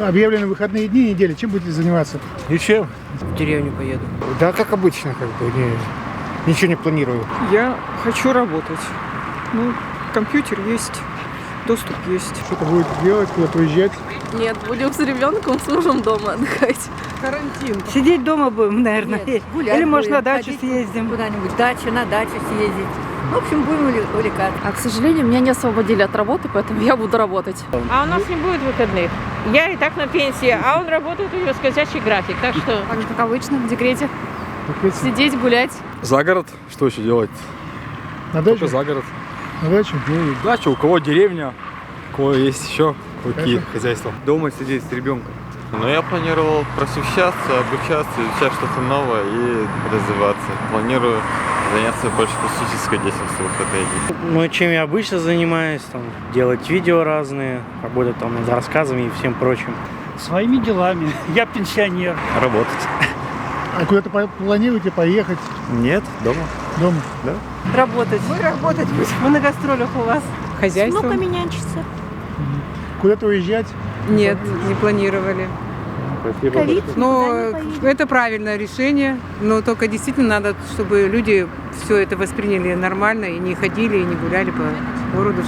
Объявлены выходные дни недели. Чем будете заниматься? Ничем. В деревню поеду. Да, как обычно, ничего не планирую. Я хочу работать. Ну, компьютер есть, доступ есть. Что-то будете делать, куда-то уезжать? Нет, будем с ребенком, с мужем дома отдыхать. Карантин. Сидеть дома будем, наверное. Нет, гулять Или, может, будем, на дачу ходить съездим. Куда-нибудь на дачу съездить. В общем, будем увлекаться. А, к сожалению, меня не освободили от работы, поэтому я буду работать. А у нас не будет выходных. Я и так на пенсии, а он работает, у него скользящий график. Так что... Так же, как обычно, в декрете. Сидеть, гулять. За город? Что еще делать? На Только дачу? за город. На дачу? Дача, у кого деревня, у кого есть еще какие хозяйства. Дома сидеть с ребенком. Но я планировал просвещаться, обучаться, изучать что-то новое и развиваться. Планирую заняться больше классической деятельностью в выходные дни. Ну, чем я обычно занимаюсь, там, делать видео разные, работать там над рассказами и всем прочим. Своими делами. Я пенсионер. Работать. А куда-то планируете поехать? Нет, дома. Дома? Да. Работать. Мы работать будем. Мы на гастролях у вас. Хозяйство? Внуками нянчиться. Куда-то уезжать? Нет, не планировали. Ковид. Но никуда не поедем. это правильное решение, но только действительно надо, чтобы люди все это восприняли нормально и не ходили, и не гуляли по городу.